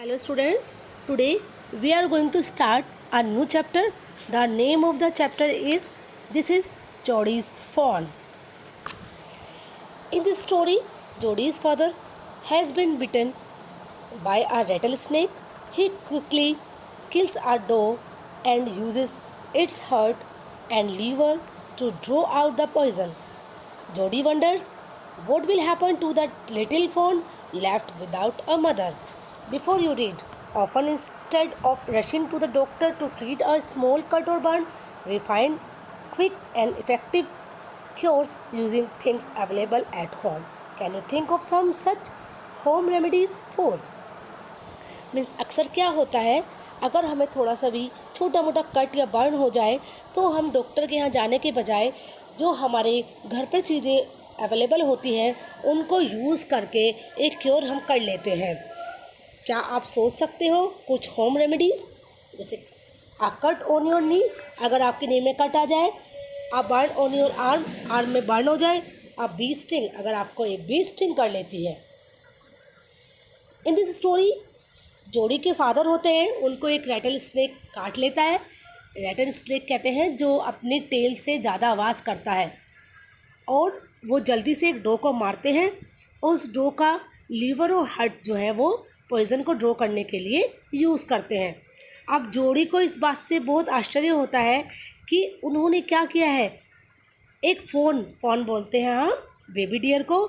Hello students, today we are going to start a new chapter. The name of the chapter is This is Jodi's Fawn. In this story, Jodi's father has been bitten by a rattlesnake. He quickly kills a doe and uses its heart and liver to draw out the poison. Jodi wonders what will happen to that little fawn left without a mother. Before you read, often instead of rushing to the doctor to treat a small cut or burn, we find quick and effective cures using things available at home. Can you think of some such home remedies for? Means अक्सर क्या होता है, अगर हमें थोड़ा सा भी छोटा मोटा कट या बर्न हो जाए तो हम डॉक्टर के यहाँ जाने के बजाय जो हमारे घर पर चीज़ें अवेलेबल होती हैं उनको यूज़ करके एक क्योर हम कर लेते हैं. क्या आप सोच सकते हो कुछ होम रेमेडीज़? जैसे a cut on your knee, अगर आपकी नी में कट आ जाए. A burn on your arm, arm में बर्न हो जाए. आ बी स्टिंग, अगर आपको एक बी स्टिंग कर लेती है. इन दिस स्टोरी जोड़ी के फादर होते हैं, उनको एक रैटल स्नेक काट लेता है. रैटल स्नेक कहते हैं जो अपनी टेल से ज़्यादा आवाज़ करता है, और वो जल्दी से एक डो को मारते हैं. उस डो का लीवर और हार्ट जो है वो पॉइज़न को ड्रॉ करने के लिए यूज़ करते हैं. अब जोड़ी को इस बात से बहुत आश्चर्य होता है कि उन्होंने क्या किया है. एक फ़ोन बोलते हैं हम बेबी डियर को,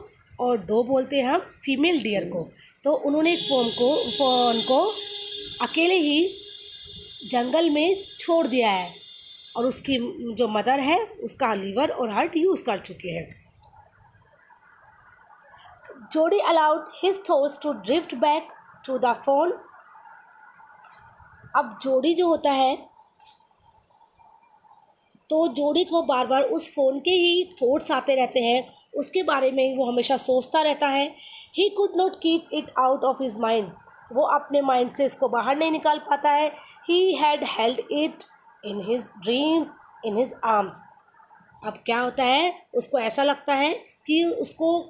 और डो बोलते हैं हम फीमेल डियर को. तो उन्होंने एक फ़ोन को अकेले ही जंगल में छोड़ दिया है, और उसकी जो मदर है उसका लीवर और हार्ट यूज़ कर चुके हैं. Jody allowed his thoughts to drift back to the fawn. अब जोड़ी जो होता है तो जोड़ी को बार बार उस फ़ोन के ही थॉट्स आते रहते हैं, उसके बारे में वो हमेशा सोचता रहता है. ही could not keep it out of his mind, वो अपने माइंड से इसको बाहर नहीं निकाल पाता है. He had held it in his dreams in his arms. अब क्या होता है, उसको ऐसा लगता है कि उसको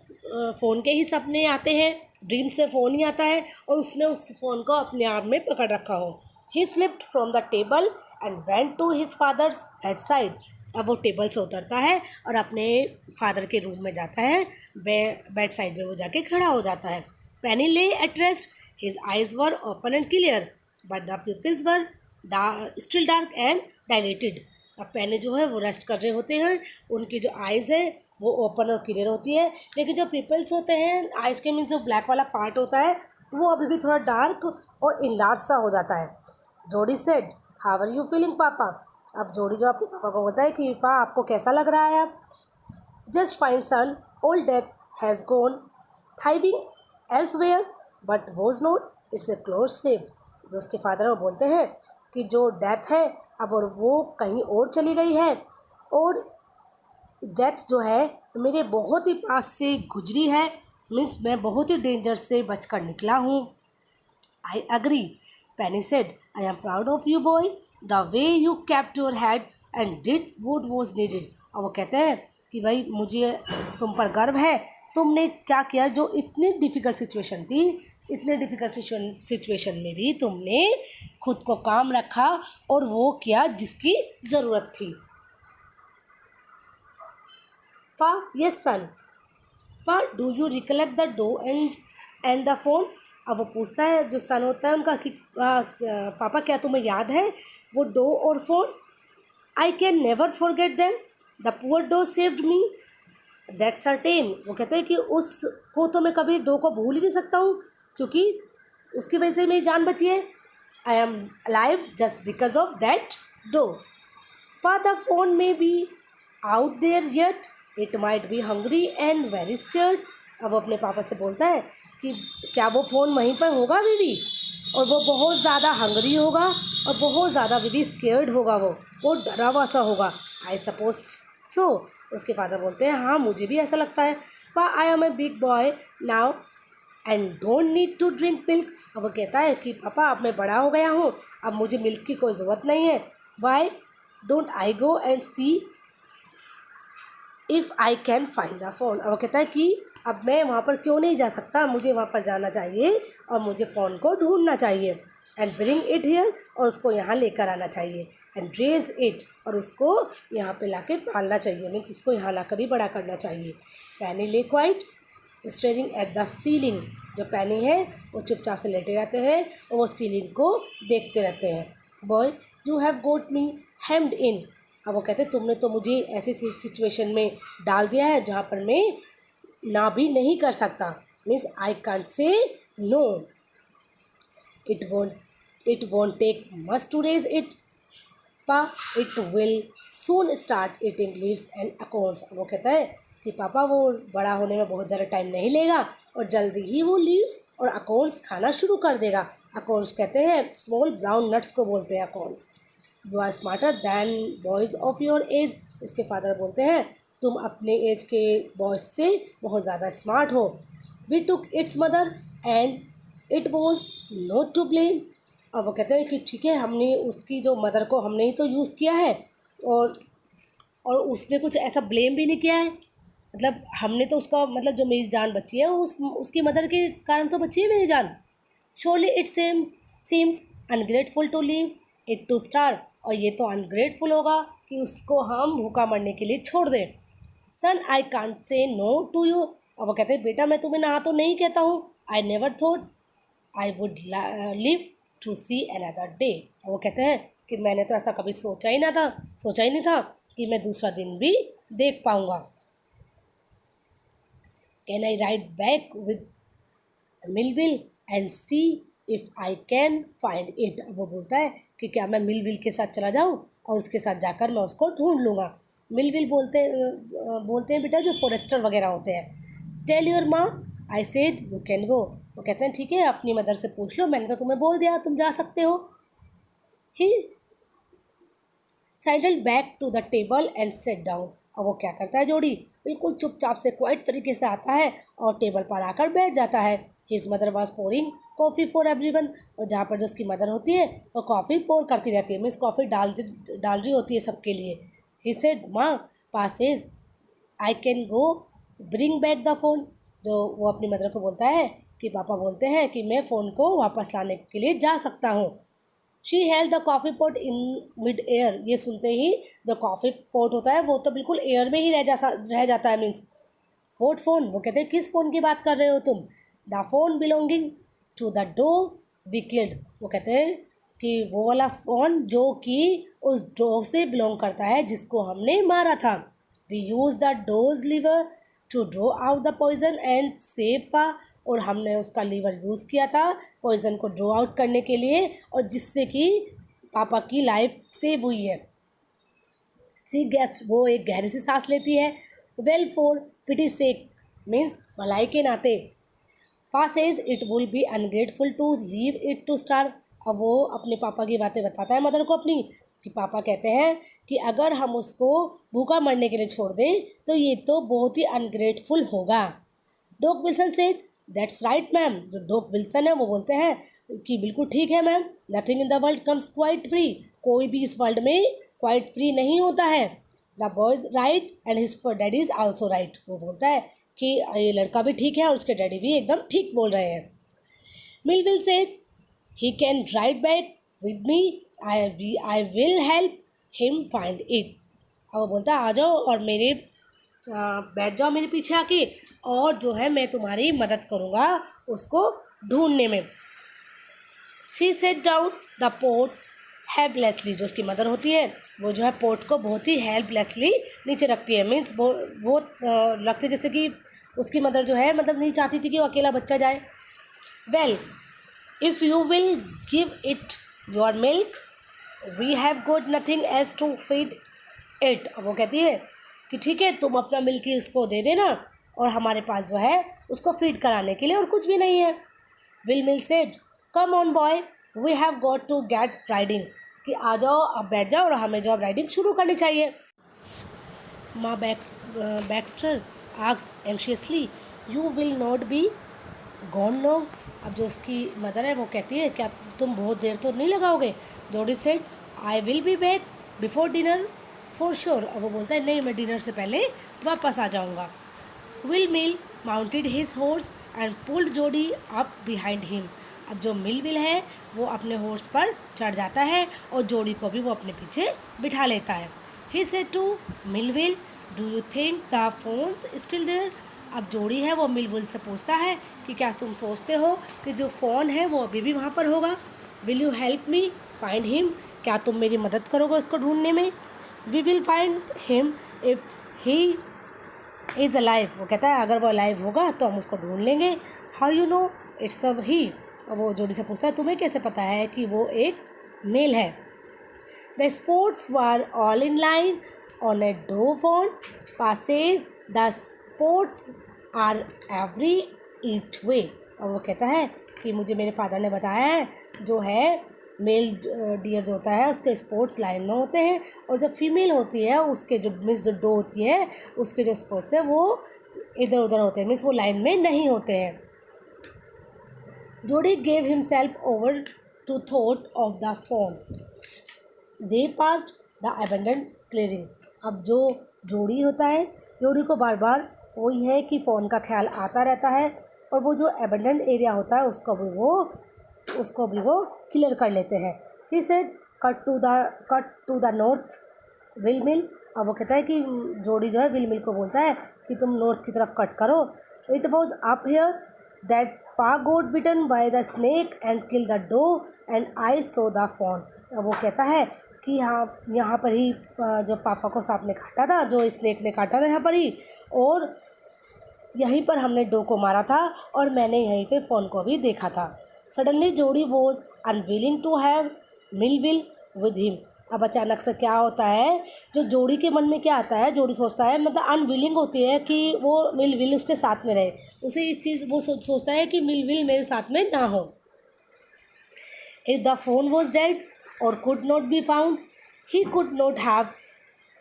फ़ोन के ही सपने आते हैं, ड्रीम से फ़ोन ही आता है, और उसने उस फ़ोन को अपने आर्म में पकड़ रखा हो. He slipped from the table and went to his father's bed side. अब वो टेबल से उतरता है और अपने फादर के रूम में जाता है. बेड साइड में वो जाके खड़ा हो जाता है. Penny lay at rest, his eyes were open and clear but the pupils were still dark and dilated. अब पेनी जो है वो रेस्ट कर रहे होते हैं, उनकी जो आइज़ है वो ओपन और क्लियर होती है, लेकिन जो पिपल्स होते हैं, आइज़ के मीन्स जो ब्लैक वाला पार्ट होता है वो अभी भी थोड़ा डार्क और इनलार्ज सा हो जाता है. Jody said, how are you feeling papa. अब जोड़ी जो अपने पापा को बोलता है कि पापा आपको कैसा लग रहा है. अब just fine son, old death has gone thieving elsewhere but was not it's a close safe. जो उसके फादर वो बोलते हैं कि जो डेथ है अब और वो कहीं और चली गई है, और डेथ जो है मेरे बहुत ही पास से गुजरी है. मीन्स मैं बहुत ही डेंजर से बचकर निकला हूँ. I agree, Penney said, I am proud of you boy, the way you kept your head and did what was needed. और वो कहते हैं कि भाई मुझे तुम पर गर्व है, तुमने क्या किया. जो इतनी डिफ़िकल्ट सिचुएशन थी, इतने डिफ़िकल्ट सिचुएशन में भी तुमने खुद को काम रखा और वो किया जिसकी ज़रूरत थी. पा, yes son. Pa, do you recollect the doe and the fawn. अब वो पूछता है, जो सन होता है उनका, कि पापा क्या तुम्हें याद है वो डो और fawn. I can never forget them, the poor doe saved me that certain. वो कहते हैं कि उसको तो मैं कभी डो को भूल ही नहीं सकता हूँ, क्योंकि उसकी वजह से मेरी जान बची है. I am alive just because of that doe. Pa, the fawn may be out there yet, it might be hungry and very scared. अब वो अपने पापा से बोलता है कि क्या वो फ़ोन वहीं पर होगा अभी भी, और वो बहुत ज़्यादा हंग्री होगा और बहुत ज़्यादा अभी भी स्केर्ड होगा, वो डरा हुआ सा होगा. I suppose so. उसके फादर बोलते हैं हाँ मुझे भी ऐसा लगता है. Pa, I am a big boy now and don't need to drink milk. अब वो कहता है कि पापा अब मैं बड़ा हो गया हूँ, अब मुझे मिल्क की कोई ज़रूरत नहीं है. Why don't I go and C if I can find the phone. अब वो कहता है कि अब मैं वहाँ पर क्यों नहीं जा सकता, मुझे वहाँ पर जाना चाहिए और मुझे फ़ोन को ढूंढना चाहिए। एंड ब्रिंग इट हियर, और उसको यहाँ लेकर आना चाहिए। एंड रेज इट, और उसको यहाँ पे लाके पालना चाहिए, मीन्स उसको यहाँ लाकर ही बड़ा करना चाहिए। पैनी ले quite staring at the ceiling. जो पैनी है वो चुपचाप से लेटे रहते हैं और वो सीलिंग को देखते रहते हैं। बॉय यू हैव गोट मी हेम्ड इन। अब वो कहते हैं तुमने तो मुझे ऐसी सिचुएशन में डाल दिया है जहाँ पर मैं ना भी नहीं कर सकता, means I can't say no. It won't take much to raise it pa, it will soon start eating leaves and acorns. अब वो कहता है कि पापा वो बड़ा होने में बहुत ज़्यादा टाइम नहीं लेगा और जल्दी ही वो लीव्स और अकोन्स खाना शुरू कर देगा। अकोन्स कहते हैं स्मॉल ब्राउन नट्स को बोलते हैं acorns. You are smarter than boys of your age. उसके फादर बोलते हैं तुम अपने एज के बॉयज़ से बहुत ज़्यादा स्मार्ट हो। We took its mother and it was not to blame. और वो कहते हैं कि ठीक है, हमने उसकी जो मदर को हमने ही तो यूज़ किया है और उसने कुछ ऐसा ब्लेम भी नहीं किया है, मतलब हमने तो उसका मतलब जो मेरी जान बची है उसकी मदर के कारण तो बची है मेरी जान। Surely it seems ungrateful to leave it to starve. और ये तो अनग्रेटफुल होगा कि उसको हम भूखा मरने के लिए छोड़ दें। Son I can't say no to you. और वो कहते हैं बेटा मैं तुम्हें ना तो नहीं कहता हूँ। I never thought I would live to see another day. वो कहते हैं कि मैंने तो ऐसा कभी सोचा ही नहीं था कि मैं दूसरा दिन भी देख पाऊँगा। Can I ride back with Millville and C if I can find it. वो बोलता है कि क्या मैं मिलविल के साथ चला जाऊँ और उसके साथ जाकर मैं उसको ढूंढ लूँगा। मिलविल बोलते हैं बेटा जो फॉरेस्टर वगैरह होते हैं। टेल योर माँ I said you can go. वो कहते हैं ठीक है अपनी मदर से पूछ लो, मैंने तो तुम्हें बोल दिया तुम जा सकते हो। He saddled back to the table and set down. और वो क्या करता है जोड़ी, बिल्कुल चुपचाप से क्वाइट तरीके से आता है और टेबल पर आकर बैठ जाता है। His mother was pouring coffee for everyone. और जहाँ पर जो उसकी मदर होती है वो कॉफ़ी पोर करती रहती है, मीन्स कॉफ़ी डाल रही होती है सबके लिए। He said ma pa says I can go bring back the fawn. जो वो अपनी मदर को बोलता है कि पापा बोलते हैं कि मैं फ़ोन को वापस लाने के लिए जा सकता हूँ। She held the coffee pot in mid air. ये सुनते ही जो कॉफ़ी पॉट होता है वो तो बिल्कुल एयर में ही रह जाता है, मीन्स व्हाट फ़ोन। वो कहते हैं किस फ़ोन की बात कर रहे हो तुम। The fawn belonging to the doe we killed. वो कहते हैं कि वो वाला फ़ोन जो कि उस डो से बिलोंग करता है जिसको हमने मारा था। We use the doe's liver to draw out the poison and save pa. और हमने उसका लीवर यूज़ किया था पॉइजन को ड्रॉ आउट करने के लिए और जिससे कि पापा की लाइफ सेव हुई है। सी गैप्स, वो एक गहरी सी सांस लेती है। Well for pity sake, means भलाई के नाते। Pa says it will be ungrateful to leave it to starve. अब वो अपने पापा की बातें बताता है मदर को अपनी, कि पापा कहते हैं कि अगर हम उसको भूखा मरने के लिए छोड़ दें तो ये तो बहुत ही अनग्रेटफुल होगा। Doc Wilson said that's right ma'am. जो डॉक विल्सन है वो बोलते हैं कि बिल्कुल ठीक है ma'am, nothing in the world comes quite free. कोई भी इस वर्ल्ड में क्वाइट फ्री नहीं होता है। The boys right and his daddy is also right. वो बोलता है कि ये लड़का भी ठीक है और उसके डैडी भी एकदम ठीक बोल रहे हैं। Millville said he can ride back with me, I will help him find it. और वो बोलता है आ जाओ और मेरे बैठ जाओ मेरे पीछे आके और जो है मैं तुम्हारी मदद करूँगा उसको ढूंढने में। She set down the pot helplessly. जो उसकी मदर होती है वो जो है पोट को बहुत ही हेल्पलेसली नीचे रखती है, मीन्स बहुत लगती जैसे कि उसकी मदर जो है मतलब नहीं चाहती थी कि वो अकेला बच्चा जाए। Well if you will give it your milk we have got nothing as to feed it. वो कहती है कि ठीक है तुम अपना मिल्क ही उसको दे देना और हमारे पास जो है उसको फीड कराने के लिए और कुछ भी नहीं है। Will Mill said come on boy we have got to get riding. कि आ जाओ अब बैठ जाओ और हमें जो अब राइडिंग शुरू करनी चाहिए। माँ Baxter asked anxiously you will not be gone long. अब जो उसकी मदर है वो कहती है क्या तुम बहुत देर तो नहीं लगाओगे। जोडी said I will be back before dinner for sure. और वो बोलता है नहीं, मैं डिनर से पहले वापस आ जाऊँगा। Will mill mounted his horse and pulled जोडी अप बिहाइंड हिम। अब जो मिल है वो अपने हॉर्स पर चढ़ जाता है और जोड़ी को भी वो अपने पीछे बिठा लेता है। He said to Mill, do you think the fawn's still there. अब जोड़ी है वो मिल से पूछता है कि क्या तुम सोचते हो कि जो फ़ोन है वो अभी भी वहाँ पर होगा। Will you help me find him. क्या तुम मेरी मदद करोगे उसको ढूंढने में। We will find him if he is alive. वो कहता है अगर वो अलाइव होगा तो हम उसको ढूंढ लेंगे। How you know it's a he. और वो जोड़ी से पूछता है तुम्हें कैसे पता है कि वो एक मेल है। The sports were all in line on a doe fawn passes the sports are every each way. और वो कहता है कि मुझे मेरे फादर ने बताया है जो है मेल डियर जो होता है उसके स्पोर्ट्स लाइन में होते हैं और जो फीमेल होती है उसके जो मीन्स जो डो होती है उसके जो स्पोर्ट्स है वो इधर उधर होते हैं, मीन्स वो लाइन में नहीं होते हैं। Jody gave himself over to thought of the fawn. They passed the abundant clearing. अब जो जोड़ी होता है जोड़ी को बार बार वही है कि फ़ोन का ख्याल आता रहता है और वो जो अबेंडेंट एरिया होता है उसको भी वो क्लियर कर लेते हैं। He said cut to the north will mill. अब वो कहता है कि जोड़ी जो है विल मिल को बोलता है कि तुम नॉर्थ की तरफ कट करो। It was up here that pa got bitten by the snake and kill the doe and I saw the fawn. अब वो कहता है कि यहाँ पर ही जो पापा को सांप ने काटा था, जो स्नेक ने काटा था यहाँ पर ही, और यहीं पर हमने डो को मारा था और मैंने यहीं पे फ़ोन को भी देखा था। Suddenly Jody was unwilling to have Mill with him. अब अचानक से क्या होता है, जो जोड़ी के मन में क्या आता है, जोड़ी सोचता है मतलब अनविलिंग होती है कि वो मिल उसके साथ में रहे। उसे इस चीज़ वो सोचता है कि मिल मेरे साथ में ना हो। If the phone was dead or could not be found he could not have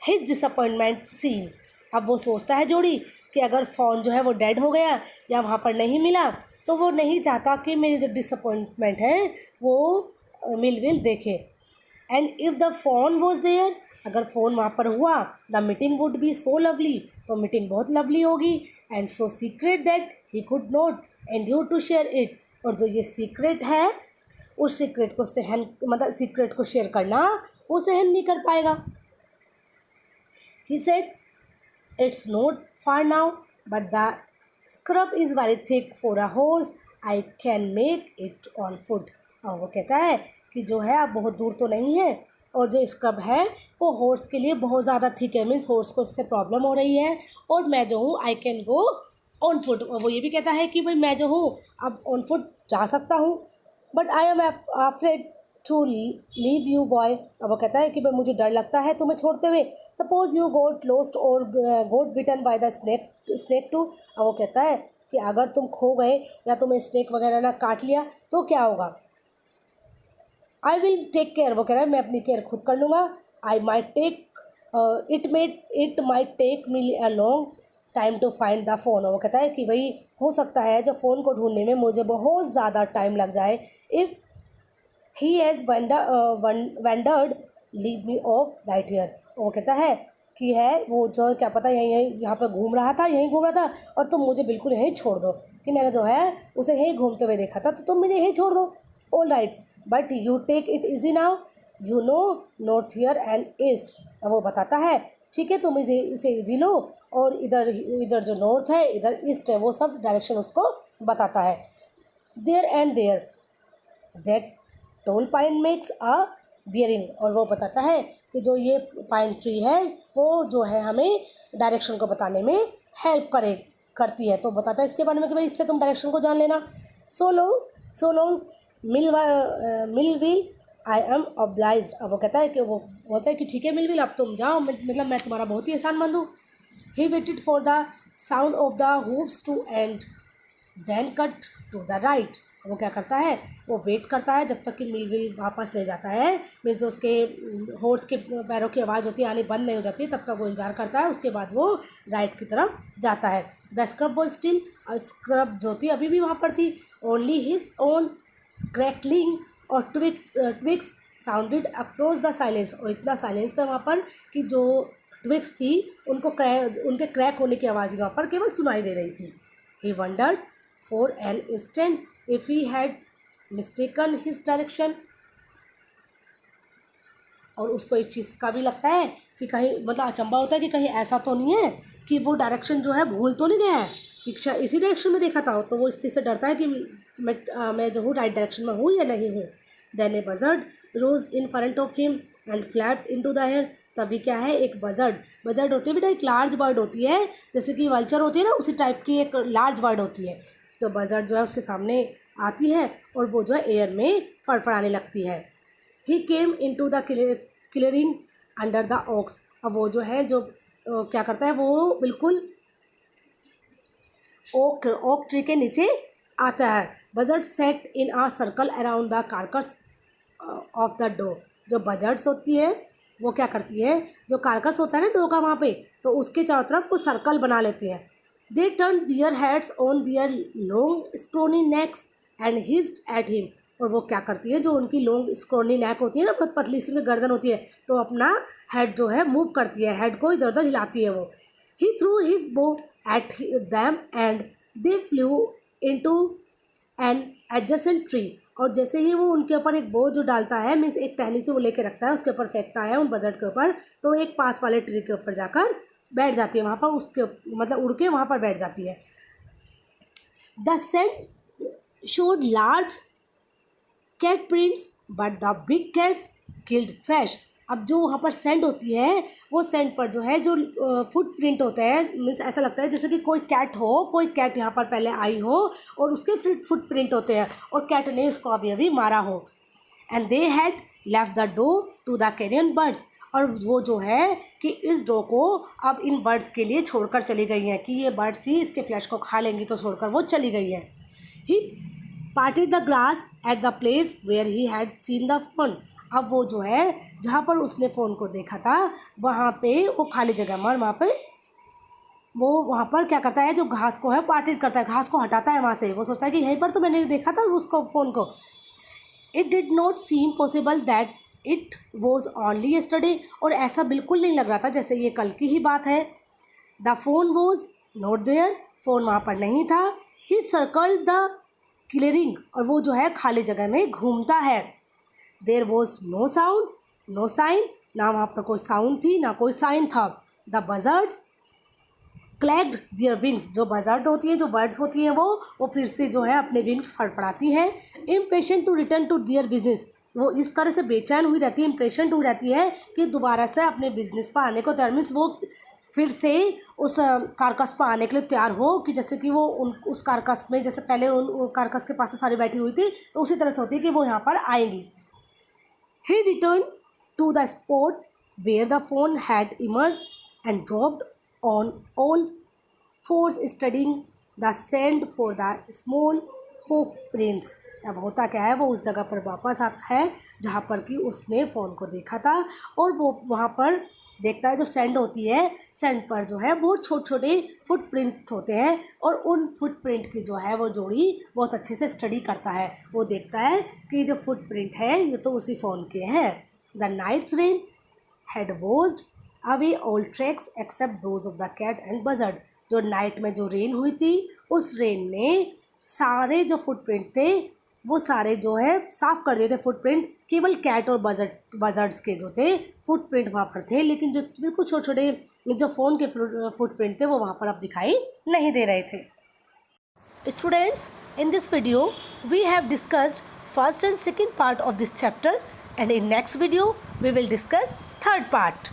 his disappointment seen. अब वो सोचता है जोड़ी कि अगर फ़ोन जो है वो डेड हो गया या वहाँ पर नहीं मिला तो वो नहीं चाहता कि मेरी जो डिसअपॉइंटमेंट है वो मिल देखे। And if the phone was there, अगर फ़ोन वहाँ पर हुआ, the meeting would be so lovely, तो मीटिंग बहुत लवली होगी। And so secret that he could not endure to share it. और जो ये सीक्रेट है उस सीक्रेट को सीक्रेट को शेयर करना वो सहन नहीं कर पाएगा। He said it's not far now but the scrub is very thick for a horse I can make it on foot. और वो कहता है कि जो है अब बहुत दूर तो नहीं है और जो स्क्रब है वो हॉर्स के लिए बहुत ज़्यादा थिक है, मीन्स हॉर्स को इससे प्रॉब्लम हो रही है और मैं जो हूँ आई कैन गो ऑन फुट। और वो ये भी कहता है कि भाई मैं जो हूँ अब ऑन फुट जा सकता हूँ, but I am afraid to leave you boy. अब वो कहता है कि भाई मुझे डर लगता है तुम्हें छोड़ते हुए। सपोज यू गोट लॉस्ट और गोट bitten by the snake to. अब वो कहता है कि अगर तुम खो गए या तुम्हें स्नेक वगैरह ना काट लिया तो क्या होगा। I will take care. वो कह रहा है मैं अपनी केयर खुद कर लूँगा। I might take it might take me a long time to find the fawn. और वो कहता है कि भाई हो सकता है जो फ़ोन को ढूंढने में मुझे बहुत ज़्यादा टाइम लग जाए। If he has wondered leave me of right here. वो कहता है कि है वो जो क्या पता यहाँ पर घूम रहा था और तुम मुझे बिल्कुल यहीं छोड़ दो कि मैंने जो है उसे यहीं घूमते हुए देखा था, तो तुम मुझे यहीं छोड़ दो। All right but you take it easy now, you know north here and east. अब वो बताता है ठीक है तुम इसे ईजी लो और इधर जो नॉर्थ है इधर ईस्ट है वो सब डायरेक्शन उसको बताता है। There and there that tall pine makes a bearing. और वो बताता है कि जो ये पाइन ट्री है वो जो है हमें डायरेक्शन को बताने में हेल्प करती है। तो बताता है इसके बारे में कि भाई इससे तुम डायरेक्शन को जान लेना। So long mill will I am obliged. अब वो कहता है कि वो होता है कि ठीक है मिल विल अब तुम जाओ, मतलब मैं तुम्हारा बहुत ही एहसान मंद हूँ। He waited for the sound of the hooves to end then cut to the right. वो क्या करता है, वो वेट करता है जब तक कि मिलविल वापस ले जाता है, मीन्स जो उसके हॉर्स के पैरों की आवाज़ होती है आनी बंद नहीं हो जाती तब तक वो इंतजार करता है। उसके बाद वो राइट की तरफ जाता है। द स्क्रब वॉज स्टिल, और स्क्रब जो थी अभी भी वहाँ पर थी। ओनली हिज ओन क्रैकलिंग और twigs sounded across the silence, और इतना साइलेंस था वहाँ पर कि जो ट्विग्स थी उनको उनके क्रैक होने की आवाज़ वहाँ पर केवल सुनाई दे रही थी। He wondered for an instant if he had mistaken his direction, और उसको इस चीज़ का भी लगता है कि कहीं मतलब अचंभा होता है कि कहीं ऐसा तो नहीं है कि वो डायरेक्शन जो है भूल तो नहीं गया है, कि इसी डायरेक्शन में देखा था। तो वो इस चीज़ से डरता है कि मैं जो हूँ राइट डायरेक्शन में हूँ या नहीं हूँ। Then a buzzard rose in front of him and flapped into the air. तभी क्या है, एक बजर्ड होती है बेटा, एक लार्ज बर्ड होती है, जैसे कि वल्चर होती है ना, उसी टाइप की एक लार्ज बर्ड होती है। तो बजर्ड जो है उसके सामने आती है और वो जो है एयर में फड़फड़ाने लगती है। He came in to the clearing under the oaks. अब वो जो है जो क्या करता है, वो बिल्कुल ओक ट्री के नीचे आता है। Buzzard set in a circle around the carcass of the doe. जो बजर्ड्स होती है वो क्या करती है, जो कार्कस होता है ना डो का वहाँ पे, तो उसके चारों तरफ वो सर्कल बना लेती है। They turn their heads on their long scrawny necks and hissed at him. और वो क्या करती है, जो उनकी लॉन्ग स्क्रोनी नेक होती है ना, बहुत पतली सी गर्दन होती है, तो अपना हेड जो है मूव करती है, हेड को इधर उधर हिलाती है वो। He threw his bow at them and they flew into an adjacent tree. और जैसे ही वो उनके ऊपर एक बो जो डालता है, मीन्स एक टहनी से वो लेके रखता है, उसके ऊपर फेंकता है उन बजट के ऊपर, तो एक पास वाले ट्री के ऊपर जाकर बैठ जाती है, वहाँ पर उसके मतलब उड़ के वहाँ पर बैठ जाती है। The scent showed large cat prints but the big cats killed fresh. अब जो वहाँ पर सेंट होती है, वो सेंट पर जो है जो फुट प्रिंट होता है, मीन्स ऐसा लगता है जैसे कि कोई कैट यहाँ पर पहले आई हो और उसके फुट प्रिंट होते हैं और कैट ने इसको अभी मारा हो। And they had left the doe to the carrion birds. और वो जो है कि इस डो को अब इन बर्ड्स के लिए छोड़कर चली गई हैं, कि ये बर्ड्स ही इसके फ्लैश को खा लेंगी, तो छोड़कर वो चली गई है। He parted the grass at the place where he had seen the fawn. अब वो जो है जहाँ पर उसने फ़ोन को देखा था, वहाँ पे वो खाली जगह में, वहाँ पे वो वहाँ पर क्या करता है, जो घास को है पार्टेड करता है, घास को हटाता है वहाँ से। वो सोचता है कि यहीं पर तो मैंने देखा था उसको फ़ोन को। It did not seem possible that it was only yesterday. और ऐसा बिल्कुल नहीं लग रहा था जैसे ये कल की ही बात है। The phone was not there. Phone वहाँ पर नहीं था। He circled the clearing. और वो जो है खाली जगह में घूमता है। There was no sound no sign. ना वहाँ पर कोई साउंड थी ना कोई साइन था। The buzzards clacked their wings. जो बजर्ड होती है, जो बर्ड्स होती हैं, वो फिर से जो है अपने विंग्स फड़फड़ाती हैं। Impatient to return to their business. वो इस तरह से बेचैन हुई रहती है, इम्पेशेंट हुई रहती है कि दोबारा से अपने बिजनेस पर आने को तैयार, मीन्स वो फिर से उस कार्कस पर आने के लिए तैयार हो, कि जैसे कि वो उस कार्कस में, जैसे पहले उन कार्कस के पास से सारी बैठी हुई थी, तो उसी तरह से होती है कि वो यहाँ पर आएंगी। He return to the spot where the fawn had emerged and dropped on all fours studying the sand for the small hoof prints। अब होता क्या है, वो उस जगह पर वापस आता है जहाँ पर कि उसने फ़ोन को देखा था, और वो वहाँ पर देखता है जो सैंड होती है, सैंड पर जो है वो छोटे छोटे फुटप्रिंट होते हैं, और उन फुटप्रिंट की जो है वो जोड़ी बहुत अच्छे से स्टडी करता है। वो देखता है कि जो फुटप्रिंट है ये तो उसी फ़ोन के हैं। The night's rain had washed away all tracks except those of the cat and buzzard. जो नाइट में जो रेन हुई थी, उस रेन ने सारे जो फुटप्रिंट थे वो सारे जो है साफ़ कर दिए थे फुटप्रिंट। केवल कैट और बजर्ड्स के जो थे फुटप्रिंट वहाँ पर थे, लेकिन जो बिल्कुल छोटे छोटे जो फ़ोन के फुटप्रिंट थे वो वहाँ पर अब दिखाई नहीं दे रहे थे। Students, in this video we have discussed first and second part of this chapter, and in next video we will discuss third part.